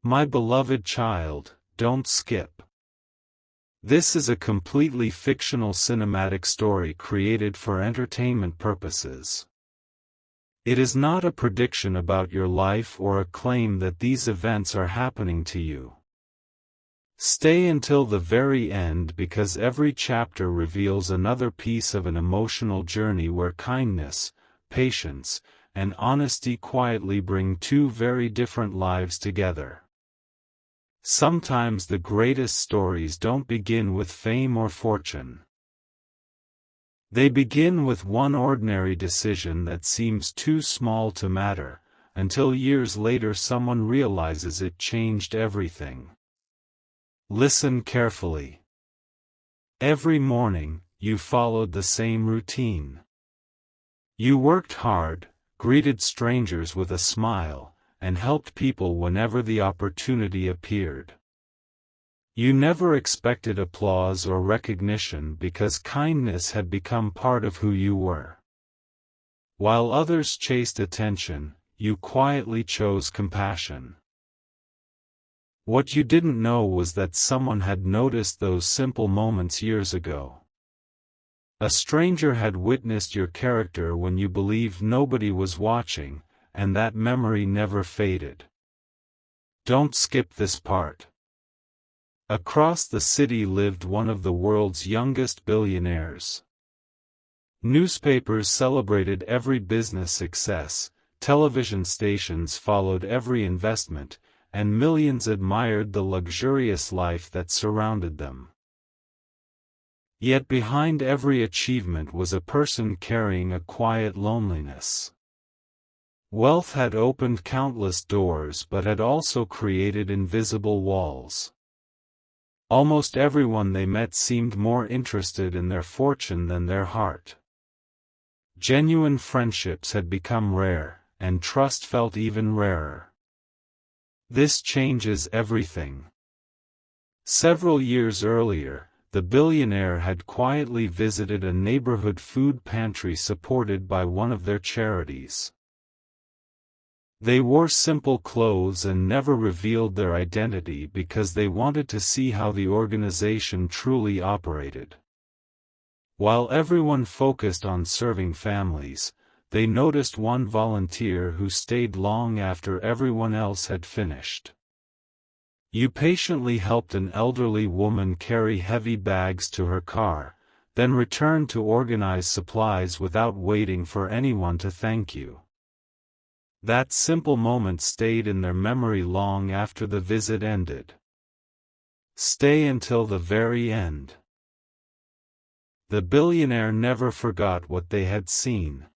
My beloved child, don't skip. This is a completely fictional cinematic story created for entertainment purposes. It is not a prediction about your life or a claim that these events are happening to you. Stay until the very end because every chapter reveals another piece of an emotional journey where kindness, patience, and honesty quietly bring two very different lives together. Sometimes the greatest stories don't begin with fame or fortune. They begin with one ordinary decision that seems too small to matter, until years later someone realizes it changed everything. Listen carefully. Every morning, you followed the same routine. You worked hard, greeted strangers with a smile, and helped people whenever the opportunity appeared. You never expected applause or recognition because kindness had become part of who you were. While others chased attention, you quietly chose compassion. What you didn't know was that someone had noticed those simple moments years ago. A stranger had witnessed your character when you believed nobody was watching, and that memory never faded. Don't skip this part. Across the city lived one of the world's youngest billionaires. Newspapers celebrated every business success, television stations followed every investment, and millions admired the luxurious life that surrounded them. Yet behind every achievement was a person carrying a quiet loneliness. Wealth had opened countless doors but had also created invisible walls. Almost everyone they met seemed more interested in their fortune than their heart. Genuine friendships had become rare, and trust felt even rarer. This changes everything. Several years earlier, the billionaire had quietly visited a neighborhood food pantry supported by one of their charities. They wore simple clothes and never revealed their identity because they wanted to see how the organization truly operated. While everyone focused on serving families, they noticed one volunteer who stayed long after everyone else had finished. You patiently helped an elderly woman carry heavy bags to her car, then returned to organize supplies without waiting for anyone to thank you. That simple moment stayed in their memory long after the visit ended. Stay until the very end. The billionaire never forgot what they had seen.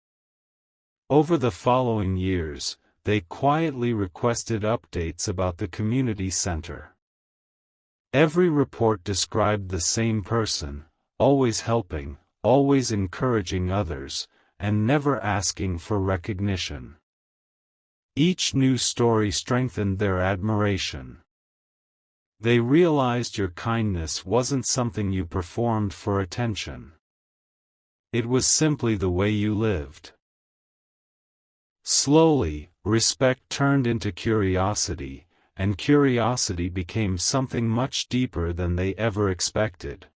Over the following years, they quietly requested updates about the community center. Every report described the same person, always helping, always encouraging others, and never asking for recognition. Each new story strengthened their admiration. They realized your kindness wasn't something you performed for attention. It was simply the way you lived. Slowly, respect turned into curiosity, and curiosity became something much deeper than they ever expected.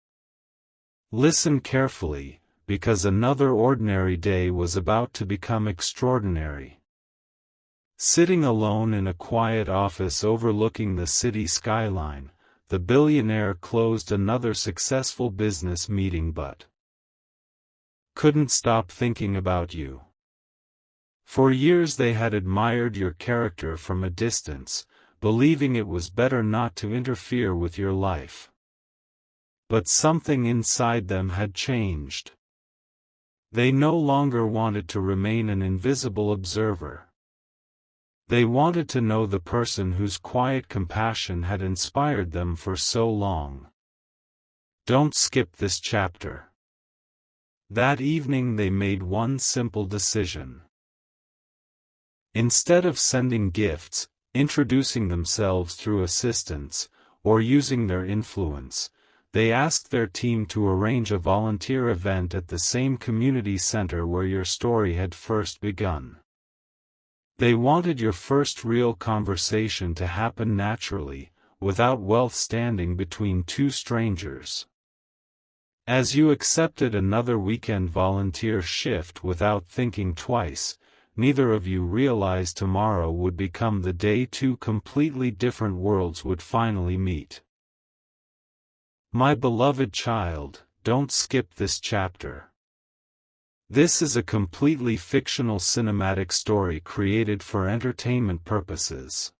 Listen carefully, because another ordinary day was about to become extraordinary. Sitting alone in a quiet office overlooking the city skyline, the billionaire closed another successful business meeting but couldn't stop thinking about you. For years they had admired your character from a distance, believing it was better not to interfere with your life. But something inside them had changed. They no longer wanted to remain an invisible observer. They wanted to know the person whose quiet compassion had inspired them for so long. Don't skip this chapter. That evening they made one simple decision. Instead of sending gifts, introducing themselves through assistants, or using their influence, they asked their team to arrange a volunteer event at the same community center where your story had first begun. They wanted your first real conversation to happen naturally, without wealth standing between two strangers. As you accepted another weekend volunteer shift without thinking twice, neither of you realized tomorrow would become the day two completely different worlds would finally meet. My beloved child, don't skip this chapter. This is a completely fictional cinematic story created for entertainment purposes.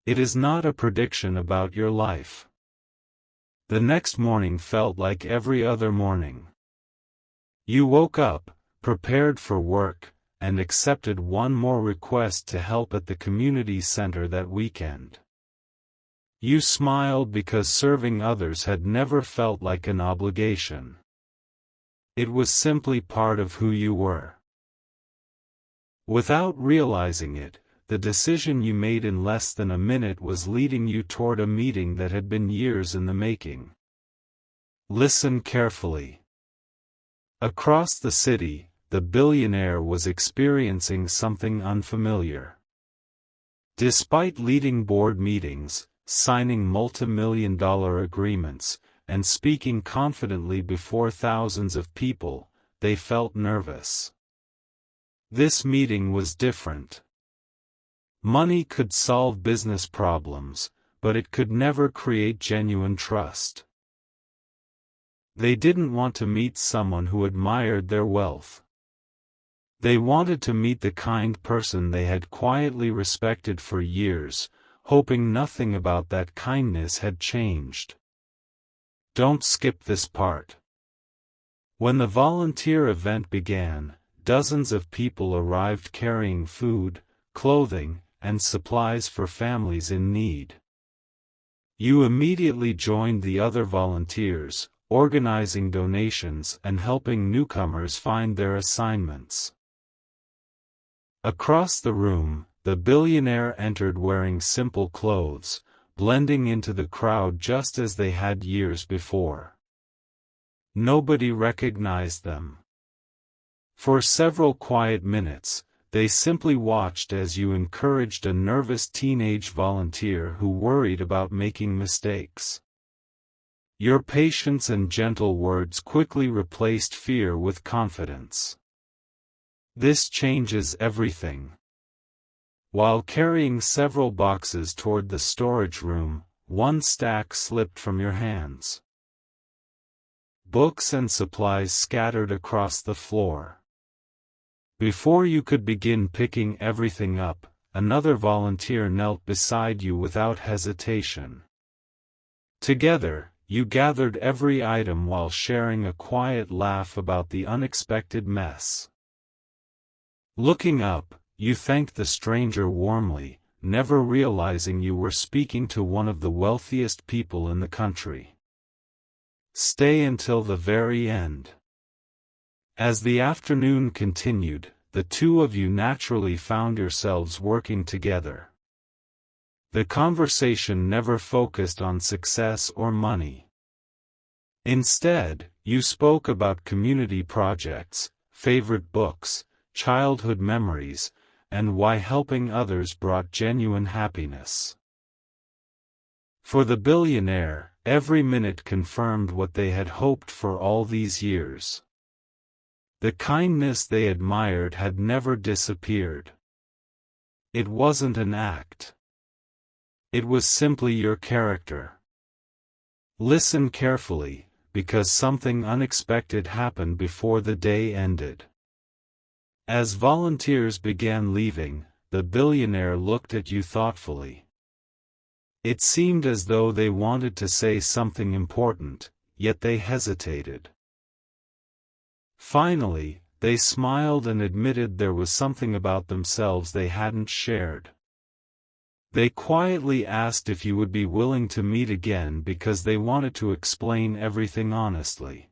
It is not a prediction about your life. The next morning felt like every other morning. You woke up, prepared for work, and accepted one more request to help at the community center that weekend. You smiled because serving others had never felt like an obligation. It was simply part of who you were. Without realizing it, the decision you made in less than a minute was leading you toward a meeting that had been years in the making. Listen carefully. Across the city, the billionaire was experiencing something unfamiliar. Despite leading board meetings, signing multi-million-dollar agreements, and speaking confidently before thousands of people, they felt nervous. This meeting was different. Money could solve business problems, but it could never create genuine trust. They didn't want to meet someone who admired their wealth. They wanted to meet the kind person they had quietly respected for years, hoping nothing about that kindness had changed. Don't skip this part. When the volunteer event began, dozens of people arrived carrying food, clothing, and supplies for families in need. You immediately joined the other volunteers, organizing donations and helping newcomers find their assignments. Across the room, the billionaire entered wearing simple clothes, blending into the crowd just as they had years before. Nobody recognized them. For several quiet minutes, they simply watched as you encouraged a nervous teenage volunteer who worried about making mistakes. Your patience and gentle words quickly replaced fear with confidence. This changes everything. While carrying several boxes toward the storage room, one stack slipped from your hands. Books and supplies scattered across the floor. Before you could begin picking everything up, another volunteer knelt beside you without hesitation. Together, you gathered every item while sharing a quiet laugh about the unexpected mess. Looking up, you thanked the stranger warmly, never realizing you were speaking to one of the wealthiest people in the country. Stay until the very end. As the afternoon continued, the two of you naturally found yourselves working together. The conversation never focused on success or money. Instead, you spoke about community projects, favorite books, childhood memories, and why helping others brought genuine happiness. For the billionaire, every minute confirmed what they had hoped for all these years. The kindness they admired had never disappeared. It wasn't an act. It was simply your character. Listen carefully, because something unexpected happened before the day ended. As volunteers began leaving, the billionaire looked at you thoughtfully. It seemed as though they wanted to say something important, yet they hesitated. Finally, they smiled and admitted there was something about themselves they hadn't shared. They quietly asked if you would be willing to meet again because they wanted to explain everything honestly.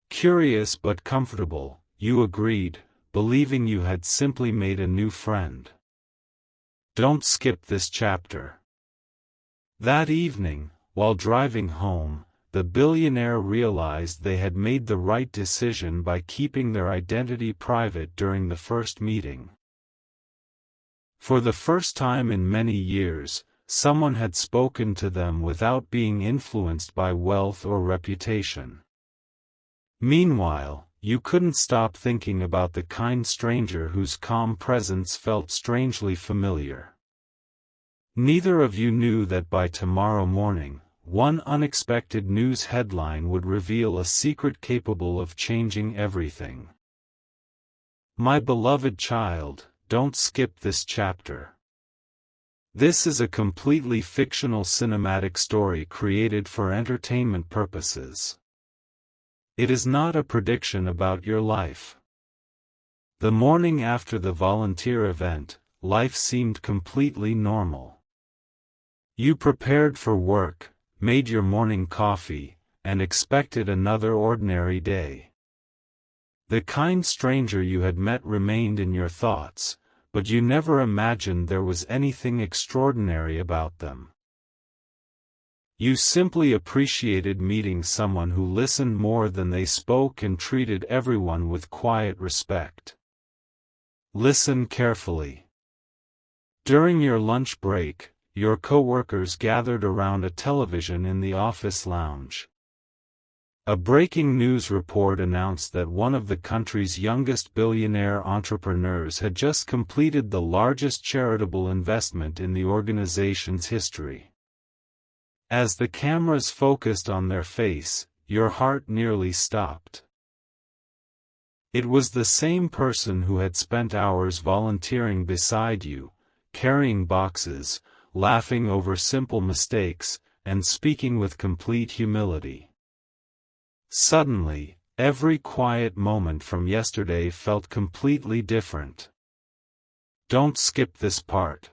Curious but comfortable, you agreed, believing you had simply made a new friend. Don't skip this chapter. That evening, while driving home, the billionaire realized they had made the right decision by keeping their identity private during the first meeting. For the first time in many years, someone had spoken to them without being influenced by wealth or reputation. Meanwhile, you couldn't stop thinking about the kind stranger whose calm presence felt strangely familiar. Neither of you knew that by tomorrow morning, one unexpected news headline would reveal a secret capable of changing everything. My beloved child, don't skip this chapter. This is a completely fictional cinematic story created for entertainment purposes. It is not a prediction about your life. The morning after the volunteer event, life seemed completely normal. You prepared for work, made your morning coffee, and expected another ordinary day. The kind stranger you had met remained in your thoughts, but you never imagined there was anything extraordinary about them. You simply appreciated meeting someone who listened more than they spoke and treated everyone with quiet respect. Listen carefully. During your lunch break, your coworkers gathered around a television in the office lounge. A breaking news report announced that one of the country's youngest billionaire entrepreneurs had just completed the largest charitable investment in the organization's history. As the cameras focused on their face, your heart nearly stopped. It was the same person who had spent hours volunteering beside you, carrying boxes, laughing over simple mistakes, and speaking with complete humility. Suddenly, every quiet moment from yesterday felt completely different. Don't skip this part.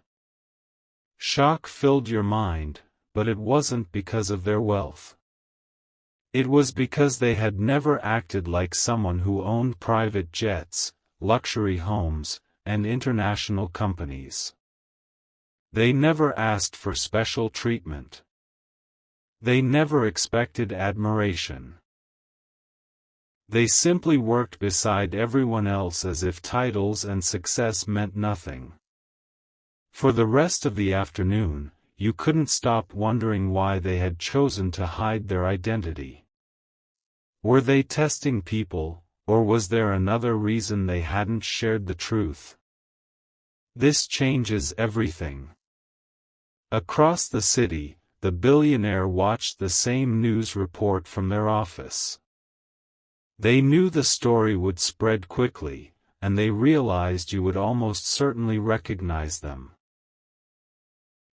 Shock filled your mind, but it wasn't because of their wealth. It was because they had never acted like someone who owned private jets, luxury homes, and international companies. They never asked for special treatment. They never expected admiration. They simply worked beside everyone else as if titles and success meant nothing. For the rest of the afternoon, you couldn't stop wondering why they had chosen to hide their identity. Were they testing people, or was there another reason they hadn't shared the truth? This changes everything. Across the city, the billionaire watched the same news report from their office. They knew the story would spread quickly, and they realized you would almost certainly recognize them.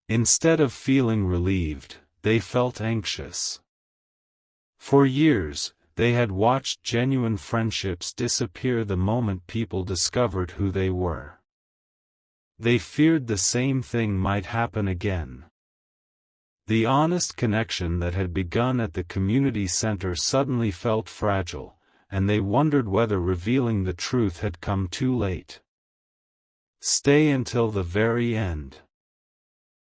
Instead of feeling relieved, they felt anxious. For years, they had watched genuine friendships disappear the moment people discovered who they were. They feared the same thing might happen again. The honest connection that had begun at the community center suddenly felt fragile, and they wondered whether revealing the truth had come too late. Stay until the very end.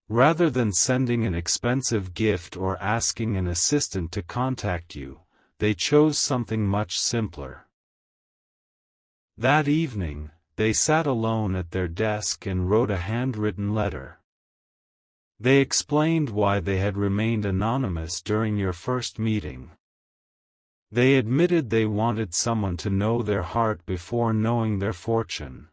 Rather than sending an expensive gift or asking an assistant to contact you, they chose something much simpler. That evening, they sat alone at their desk and wrote a handwritten letter. They explained why they had remained anonymous during your first meeting. They admitted they wanted someone to know their heart before knowing their fortune.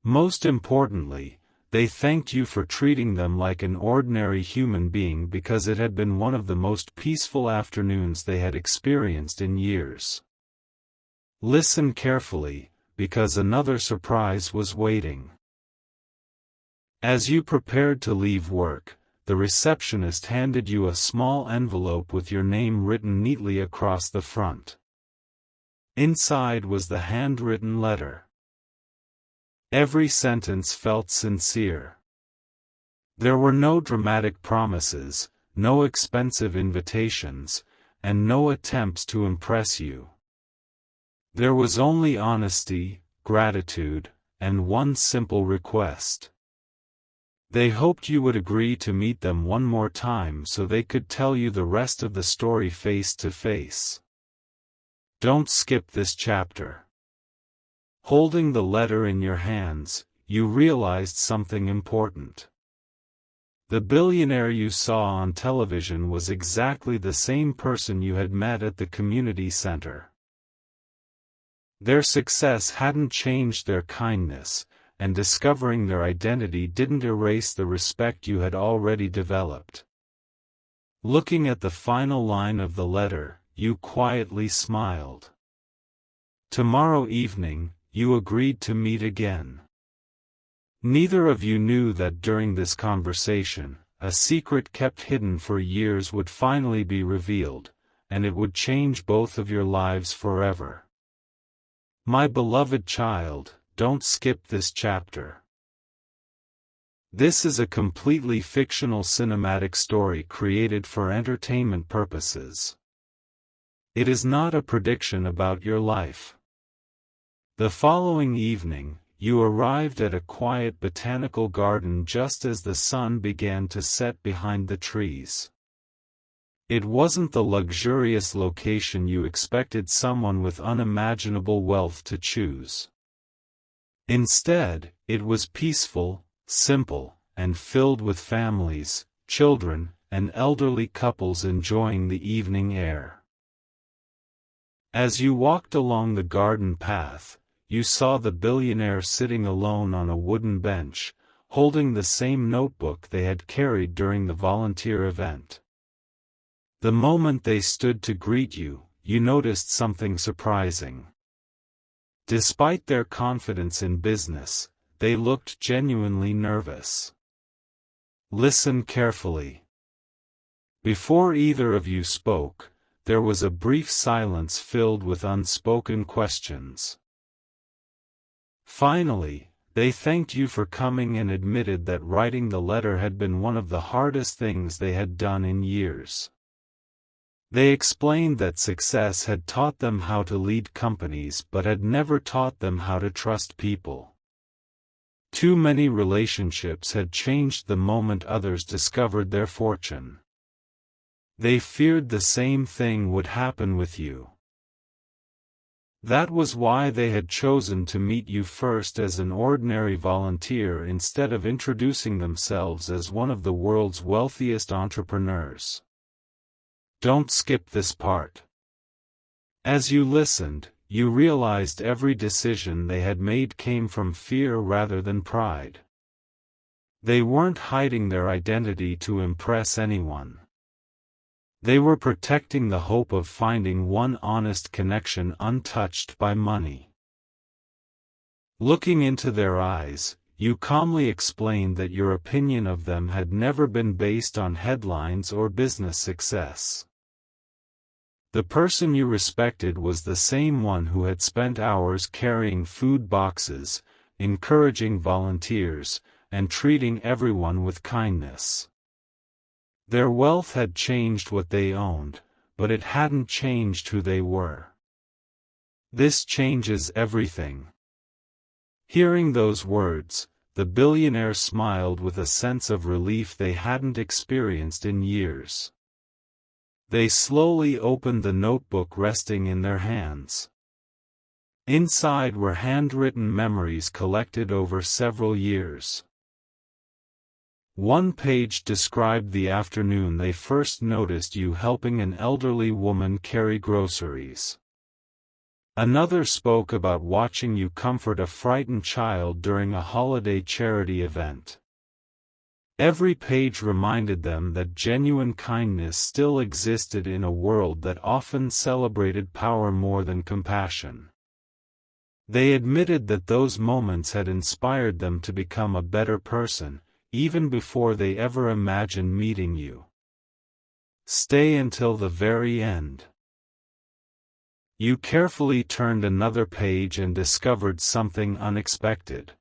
Most importantly, they thanked you for treating them like an ordinary human being because it had been one of the most peaceful afternoons they had experienced in years. Listen carefully, because another surprise was waiting. As you prepared to leave work, the receptionist handed you a small envelope with your name written neatly across the front. Inside was the handwritten letter. Every sentence felt sincere. There were no dramatic promises, no expensive invitations, and no attempts to impress you. There was only honesty, gratitude, and one simple request. They hoped you would agree to meet them one more time so they could tell you the rest of the story face to face. Don't skip this chapter. Holding the letter in your hands, you realized something important. The billionaire you saw on television was exactly the same person you had met at the community center. Their success hadn't changed their kindness, and discovering their identity didn't erase the respect you had already developed. Looking at the final line of the letter, you quietly smiled. Tomorrow evening, you agreed to meet again. Neither of you knew that during this conversation, a secret kept hidden for years would finally be revealed, and it would change both of your lives forever. My beloved child, don't skip this chapter. This is a completely fictional cinematic story created for entertainment purposes. It is not a prediction about your life. The following evening, you arrived at a quiet botanical garden just as the sun began to set behind the trees. It wasn't the luxurious location you expected someone with unimaginable wealth to choose. Instead, it was peaceful, simple, and filled with families, children, and elderly couples enjoying the evening air. As you walked along the garden path, you saw the billionaire sitting alone on a wooden bench, holding the same notebook they had carried during the volunteer event. The moment they stood to greet you, you noticed something surprising. Despite their confidence in business, they looked genuinely nervous. Listen carefully. Before either of you spoke, there was a brief silence filled with unspoken questions. Finally, they thanked you for coming and admitted that writing the letter had been one of the hardest things they had done in years. They explained that success had taught them how to lead companies but had never taught them how to trust people. Too many relationships had changed the moment others discovered their fortune. They feared the same thing would happen with you. That was why they had chosen to meet you first as an ordinary volunteer instead of introducing themselves as one of the world's wealthiest entrepreneurs. Don't skip this part. As you listened, you realized every decision they had made came from fear rather than pride. They weren't hiding their identity to impress anyone. They were protecting the hope of finding one honest connection untouched by money. Looking into their eyes, you calmly explained that your opinion of them had never been based on headlines or business success. The person you respected was the same one who had spent hours carrying food boxes, encouraging volunteers, and treating everyone with kindness. Their wealth had changed what they owned, but it hadn't changed who they were. This changes everything. Hearing those words, the billionaire smiled with a sense of relief they hadn't experienced in years. They slowly opened the notebook resting in their hands. Inside were handwritten memories collected over several years. One page described the afternoon they first noticed you helping an elderly woman carry groceries. Another spoke about watching you comfort a frightened child during a holiday charity event. Every page reminded them that genuine kindness still existed in a world that often celebrated power more than compassion. They admitted that those moments had inspired them to become a better person, even before they ever imagined meeting you. Stay until the very end. You carefully turned another page and discovered something unexpected.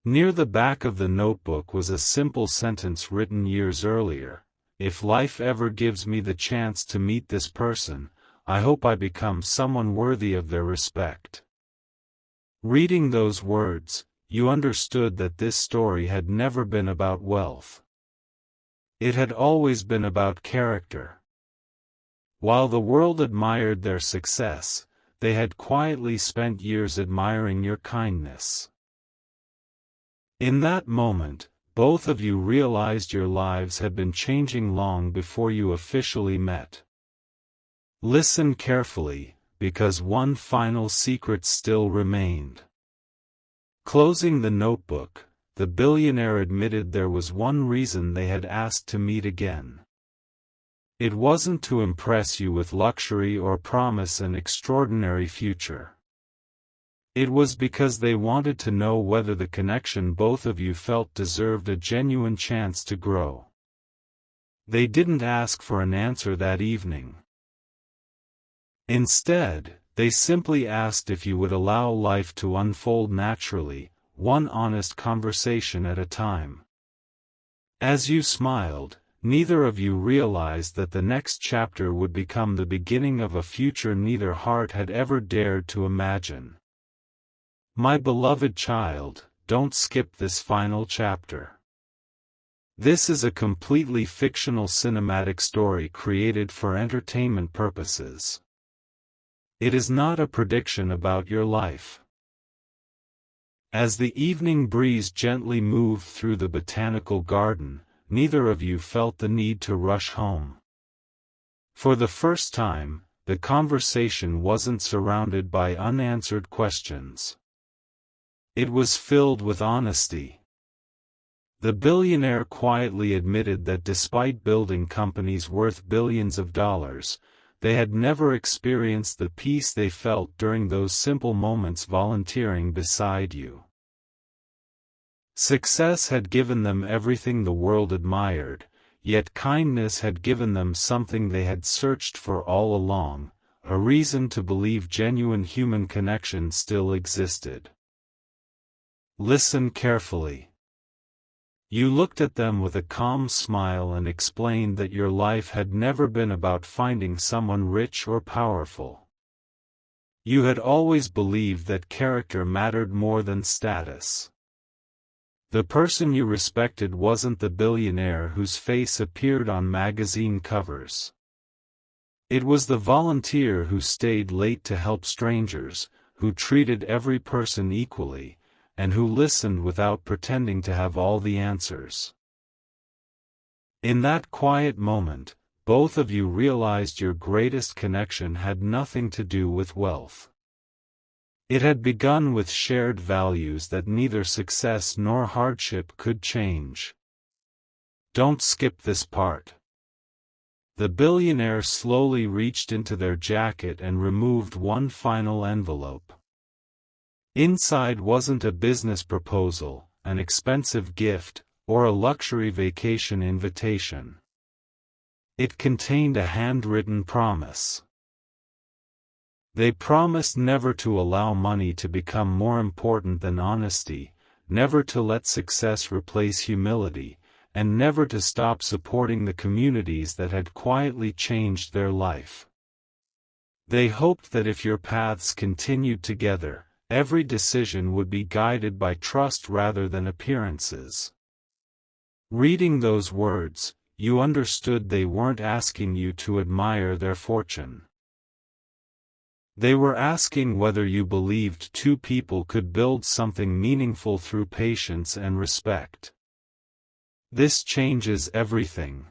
Near the back of the notebook was a simple sentence written years earlier: "If life ever gives me the chance to meet this person, I hope I become someone worthy of their respect." Reading those words, you understood that this story had never been about wealth. It had always been about character. While the world admired their success, they had quietly spent years admiring your kindness. In that moment, both of you realized your lives had been changing long before you officially met. Listen carefully, because one final secret still remained. Closing the notebook, the billionaire admitted there was one reason they had asked to meet again. It wasn't to impress you with luxury or promise an extraordinary future. It was because they wanted to know whether the connection both of you felt deserved a genuine chance to grow. They didn't ask for an answer that evening. Instead, they simply asked if you would allow life to unfold naturally, one honest conversation at a time. As you smiled, neither of you realized that the next chapter would become the beginning of a future neither heart had ever dared to imagine. My beloved child, don't skip this final chapter. This is a completely fictional cinematic story created for entertainment purposes. It is not a prediction about your life. As the evening breeze gently moved through the botanical garden, neither of you felt the need to rush home. For the first time, the conversation wasn't surrounded by unanswered questions. It was filled with honesty. The billionaire quietly admitted that despite building companies worth billions of dollars, they had never experienced the peace they felt during those simple moments volunteering beside you. Success had given them everything the world admired, yet kindness had given them something they had searched for all along, a reason to believe genuine human connection still existed. Listen carefully. You looked at them with a calm smile and explained that your life had never been about finding someone rich or powerful. You had always believed that character mattered more than status. The person you respected wasn't the billionaire whose face appeared on magazine covers. It was the volunteer who stayed late to help strangers, who treated every person equally, and who listened without pretending to have all the answers. In that quiet moment, both of you realized your greatest connection had nothing to do with wealth. It had begun with shared values that neither success nor hardship could change. Don't skip this part. The billionaire slowly reached into their jacket and removed one final envelope. Inside wasn't a business proposal, an expensive gift, or a luxury vacation invitation. It contained a handwritten promise. They promised never to allow money to become more important than honesty, never to let success replace humility, and never to stop supporting the communities that had quietly changed their life. They hoped that if your paths continued together, every decision would be guided by trust rather than appearances. Reading those words, you understood they weren't asking you to admire their fortune. They were asking whether you believed two people could build something meaningful through patience and respect. This changes everything.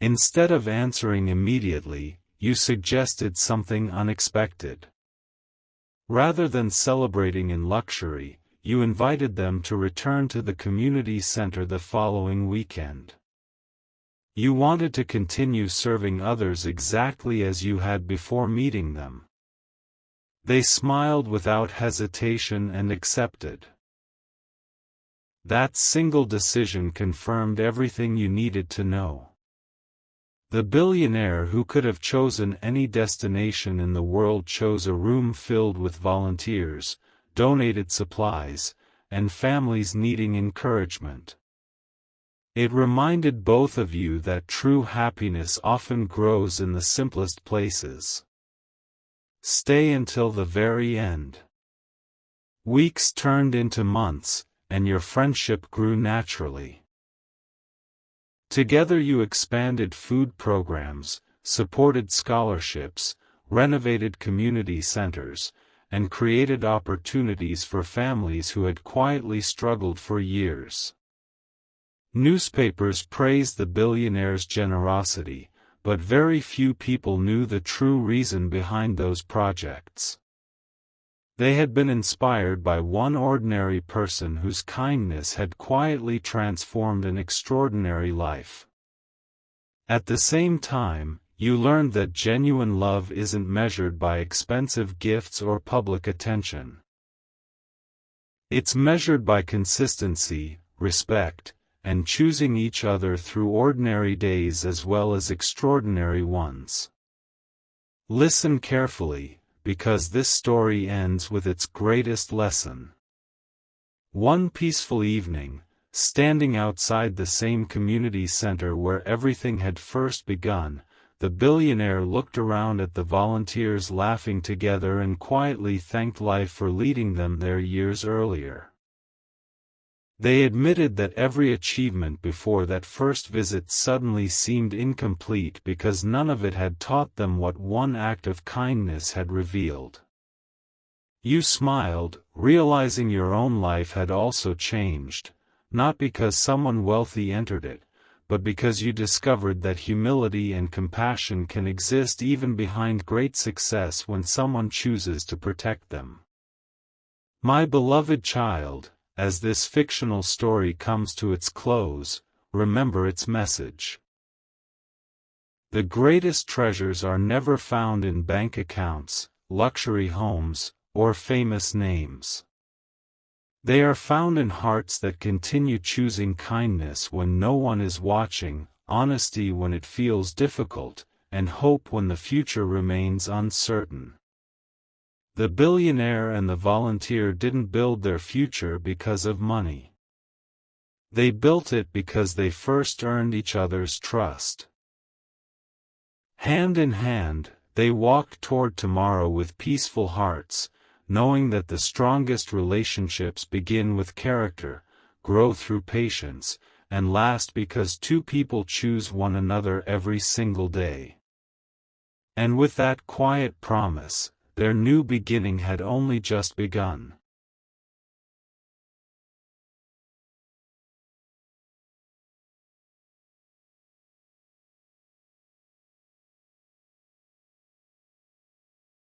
Instead of answering immediately, you suggested something unexpected. Rather than celebrating in luxury, you invited them to return to the community center the following weekend. You wanted to continue serving others exactly as you had before meeting them. They smiled without hesitation and accepted. That single decision confirmed everything you needed to know. The billionaire who could have chosen any destination in the world chose a room filled with volunteers, donated supplies, and families needing encouragement. It reminded both of you that true happiness often grows in the simplest places. Stay until the very end. Weeks turned into months, and your friendship grew naturally. Together you expanded food programs, supported scholarships, renovated community centers, and created opportunities for families who had quietly struggled for years. Newspapers praised the billionaire's generosity, but very few people knew the true reason behind those projects. They had been inspired by one ordinary person whose kindness had quietly transformed an extraordinary life. At the same time, you learned that genuine love isn't measured by expensive gifts or public attention. It's measured by consistency, respect, and choosing each other through ordinary days as well as extraordinary ones. Listen carefully, because this story ends with its greatest lesson. One peaceful evening, standing outside the same community center where everything had first begun, the billionaire looked around at the volunteers laughing together and quietly thanked life for leading them there years earlier. They admitted that every achievement before that first visit suddenly seemed incomplete because none of it had taught them what one act of kindness had revealed. You smiled, realizing your own life had also changed, not because someone wealthy entered it, but because you discovered that humility and compassion can exist even behind great success when someone chooses to protect them. My beloved child, as this fictional story comes to its close, remember its message. The greatest treasures are never found in bank accounts, luxury homes, or famous names. They are found in hearts that continue choosing kindness when no one is watching, honesty when it feels difficult, and hope when the future remains uncertain. The billionaire and the volunteer didn't build their future because of money. They built it because they first earned each other's trust. Hand in hand, they walked toward tomorrow with peaceful hearts, knowing that the strongest relationships begin with character, grow through patience, and last because two people choose one another every single day. And with that quiet promise, their new beginning had only just begun.